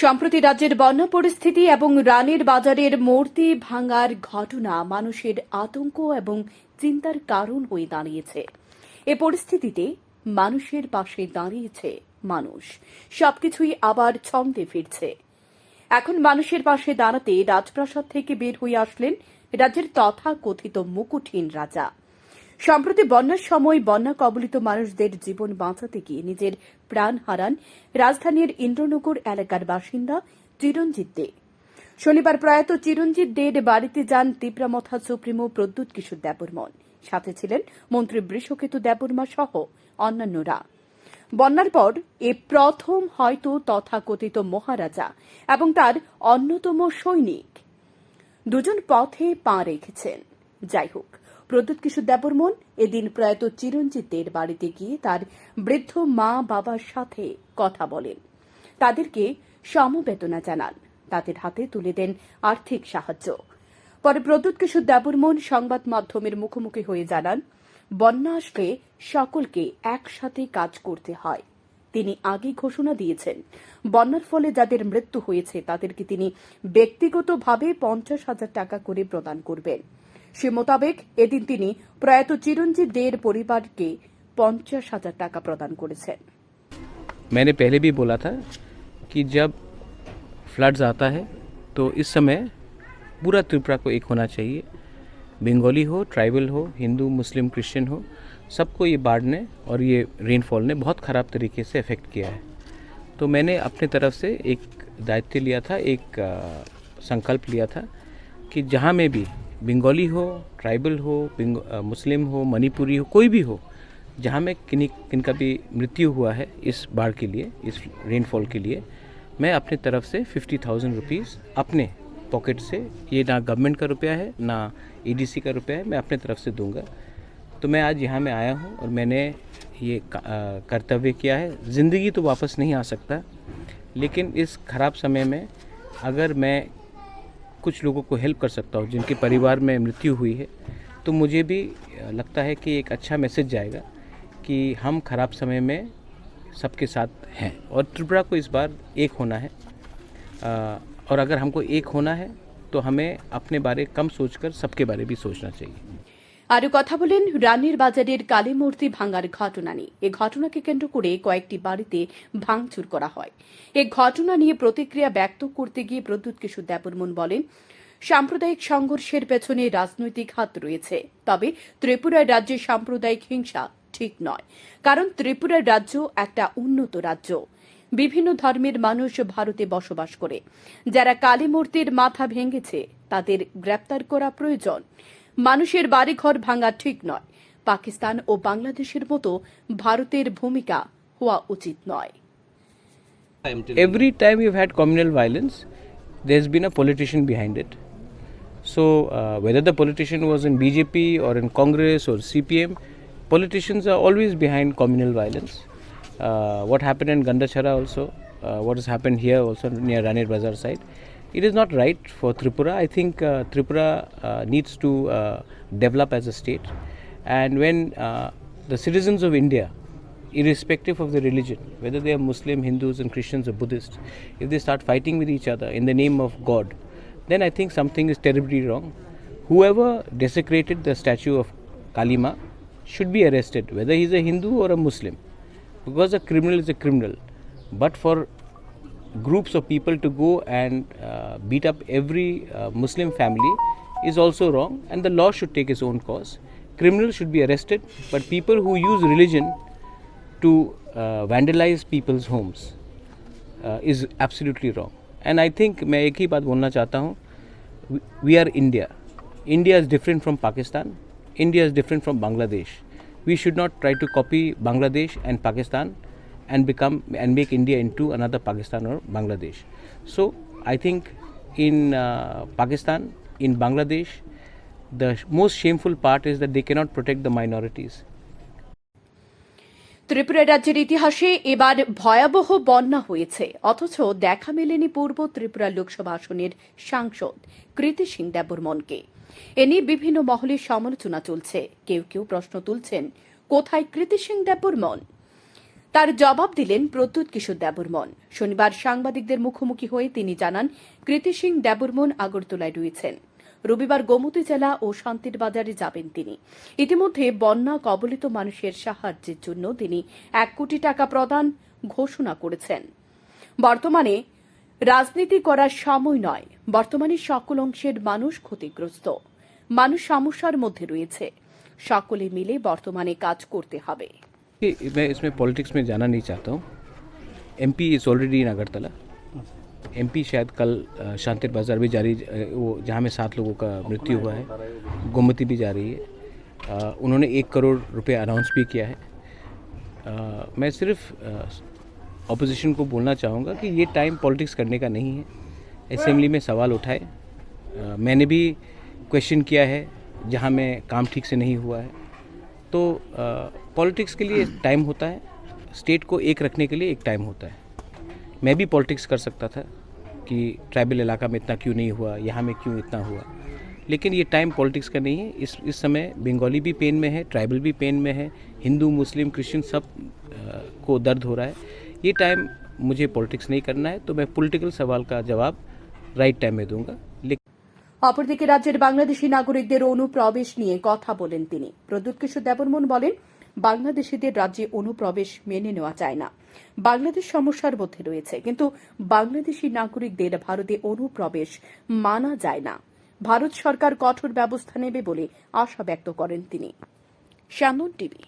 সম্প্রতি রাজ্যের বন্যা পরিস্থিতি এবং রানীর বাজারের মূর্তি ভাঙার ঘটনা মানুষের আতঙ্ক এবং চিন্তার কারণ হয়ে দাঁড়িয়েছে। এ পরিস্থিতিতে মানুষের পাশে দাঁড়িয়েছে মানুষ। সবকিছুই আবার ছন্দে ফিরছে। এখন মানুষের পাশে দাঁড়াতে রাজপ্রাসাদ থেকে বের হয়ে আসলেন রাজ্যের তথাকথিত মুকুটহীন রাজা। সম্প্রতি বন্যার সময় বন্যা কবলিত মানুষদের জীবন বাঁচাতে গিয়ে নিজের প্রাণ হারান রাজধানীর ইন্দ্রনগর এলাকার বাসিন্দা চিরঞ্জিত দে। শনিবার প্রয়াত চিরঞ্জিত দের বাড়িতে যান তীব্রামথা সুপ্রিমো প্রদ্যুৎ কিশোর দেববর্মন। সাথে ছিলেন মন্ত্রী বৃষকেতু দেববর্মা সহ অন্যান্যরা। বন্যার পর এ প্রথম হয়তো তথাকথিত মহারাজা এবং তার অন্যতম সৈনিক দুজন পথে পা রেখেছেন। যাই হোক, প্রদ্যুৎ কিশোর দেববর্মন এদিন প্রয়াত চিরঞ্জিতের বাড়িতে গিয়ে তার বৃদ্ধ মা বাবার সাথে কথা বলেন, তাদেরকে সমবেদনা জানান, তাদের হাতে তুলে দেন আর্থিক সাহায্য। পরে প্রদ্যুৎ কিশোর দেববর্মন সংবাদ মাধ্যমের মুখোমুখি হয়ে জানান, বন্যা আসলে সকলকে একসাথে কাজ করতে হয়। তিনি আগেই ঘোষণা দিয়েছেন, বন্যার ফলে যাদের মৃত্যু হয়েছে তাদেরকে তিনি ব্যক্তিগতভাবে 50,000 টাকা করে প্রদান করবেন। সে মোতাবেক এদিন তিনি প্রয়াত চিরঞ্জিত দের পরিবারকে 50,000 টাকা প্রদান করেছেন। मैंने पहले भी बोला था कि जब फ्लड्स आता है तो इस समय पूरा त्रिपुरा को एक होना चाहिए। बंगाली हो, ट्राइबल हो, हिंदू, मुस्लिम, क्रिश्चियन हो, सबको ये बाढ़ ने और ये रेनफॉल ने बहुत ख़राब तरीके से अफेक्ट किया है। तो मैंने अपने तरफ से एक दायित्व लिया था, एक संकल्प लिया था कि जहाँ में भी बंगाली हो, ट्राइबल हो, मुस्लिम हो, मणिपुरी हो, कोई भी हो, जहाँ में किनका भी मृत्यु हुआ है इस बाढ़ के लिए, इस रेनफॉल के लिए, मैं अपने तरफ से 50,000 रुपीज़ अपने पॉकेट से, ये ना गवर्नमेंट का रुपया है ना एडीसी का रुपया है, मैं अपने तरफ से दूंगा। तो मैं आज यहाँ में आया हूँ और मैंने ये कर्तव्य किया है। ज़िंदगी तो वापस नहीं आ सकता, लेकिन इस ख़राब समय में अगर मैं कुछ लोगों को हेल्प कर सकता हूँ जिनके परिवार में मृत्यु हुई है, तो मुझे भी लगता है कि एक अच्छा मैसेज जाएगा कि हम ख़राब समय में सबके साथ हैं और त्रिपुरा को इस बार एक होना है। और अगर हमको एक होना है तो हमें अपने बारे कम सोचकर सबके बारे भी सोचना चाहिए। আরও কথা বলেন রানীর বাজারের কালী মূর্তি ভাঙার ঘটনা নিয়ে। এই ঘটনাকে কেন্দ্র করে কয়েকটি বাড়িতে ভাঙচুর করা হয়। এই ঘটনা নিয়ে প্রতিক্রিয়া ব্যক্ত করতে গিয়ে প্রদ্যুৎ কিশোর দেববর্মন বলেন, সাম্প্রদায়িক সংঘর্ষের পেছনে রাজনৈতিক হাত রয়েছে, তবে ত্রিপুরার রাজ্যে সাম্প্রদায়িক হিংসা ঠিক নয়, কারণ ত্রিপুরার রাজ্য একটা উন্নত রাজ্য। বিভিন্ন ধর্মের মানুষ ভারতে বসবাস করে। যারা কালী মূর্তির মাথা ভেঙেছে তাদের গ্রেপ্তার করা প্রয়োজন। মানুষের বাড়িঘর ভাঙা ঠিক নয়। পাকিস্তান ও বাংলাদেশের মতো ভারতের ভূমিকা হওয়া উচিত নয়। Every time we've had communal violence, there's been a politician behind it. So whether the politician was in BJP or in Congress or CPM, politicians are always behind communal violence. What happened in Gandachara also, what has happened here also near Ranir Bazar side, it is not right for Tripura. I think Tripura needs to develop as a state, and when the citizens of India, irrespective of the religion, whether they are Muslim, Hindus and Christians or Buddhists, if they start fighting with each other in the name of God, then I think something is terribly wrong. Whoever desecrated the statue of Kali Ma should be arrested, whether he is a Hindu or a Muslim, because a criminal is a criminal. But for groups of people to go and beat up every Muslim family is also wrong, and the law should take its own course. Criminals should be arrested, but people who use religion to vandalize people's homes is absolutely wrong. And I think मैं एक ही बात बोलना चाहता हूँ, we are India. India is different from Pakistan. India is different from Bangladesh. We should not try to copy Bangladesh and Pakistan and make India into another Pakistan or Bangladesh. So I think in Pakistan, in Bangladesh, the most shameful part is that they cannot protect the minorities. Tripura রাজ্যের ইতিহাসে এবার ভয়াবহ বন্যা হয়েছে, অথচ দেখা মেলেনি পূর্ব ত্রিপুরা লোকসভা আসনের সাংসদ কৃতি সিং দেববর্মনকে। এ নিয়ে বিভিন্ন মহলে সমালোচনা চলছে। কেউ কেউ প্রশ্ন তুলছেন, কোথায় কৃতি সিং দেববর্মন? তার জবাব দিলেন প্রদ্যুৎ কিশোর দেববর্মন। শনিবার সাংবাদিকদের মুখোমুখি হয়ে তিনি জানান, কৃতি সিং দেববর্মন আগরতলায় রয়েছেন। রবিবার গোমতী জেলা ও শান্তির বাজারে যাবেন তিনি। ইতিমধ্যে বন্যা কবলিত মানুষের সাহায্যের জন্য তিনি 1 কোটি টাকা প্রদান ঘোষণা করেছেন। বর্তমানে রাজনীতি করার সময় নয়, বর্তমানে সকল অংশের মানুষ ক্ষতিগ্রস্ত, মানুষ সমস্যার মধ্যে রয়েছে, সকলে মিলে বর্তমানে কাজ করতে হবে। मैं इसमें पॉलिटिक्स में जाना नहीं चाहता हूँ। MP is already in Agartala. MP शायद कल शांतिर बाजार भी जा रही, वो जहाँ में 7 लोगों का मृत्यु हुआ है, गोमती भी जा रही है। उन्होंने 1 करोड़ रुपए अनाउंस भी किया है। मैं सिर्फ ऑपोजिशन को बोलना चाहूँगा कि ये टाइम पॉलिटिक्स करने का नहीं है। असेंबली में सवाल उठाए, मैंने भी क्वेश्चन किया है जहाँ में काम ठीक से नहीं हुआ है। तो पॉलिटिक्स के लिए टाइम होता है, स्टेट को एक रखने के लिए एक टाइम होता है। मैं भी पॉलिटिक्स कर सकता था कि ट्राइबल इलाका में इतना क्यों नहीं हुआ, यहाँ में क्यों इतना हुआ, लेकिन ये टाइम पॉलिटिक्स का नहीं है। इस समय बंगाली भी पेन में है, ट्राइबल भी पेन में है, हिंदू मुस्लिम क्रिश्चियन सब को दर्द हो रहा है। ये टाइम मुझे पॉलिटिक्स नहीं करना है, तो मैं पॉलिटिकल सवाल का जवाब राइट टाइम में दूंगा। অপরদিকে রাজ্যের বাংলাদেশি নাগরিকদের অনুপ্রবেশ নিয়ে কথা বলেন তিনি। প্রদ্যুৎ কিশোর দেববর্মন বলেন, বাংলাদেশিদের রাজ্যে অনুপ্রবেশ মেনে নেওয়া যায় না। বাংলাদেশ সমস্যার মধ্যে রয়েছে, কিন্তু বাংলাদেশি নাগরিকদের ভারতে অনুপ্রবেশ মানা যায় না। ভারত সরকার কঠোর ব্যবস্থা নেবে বলে আশা ব্যক্ত করেন তিনি। Salmon TV.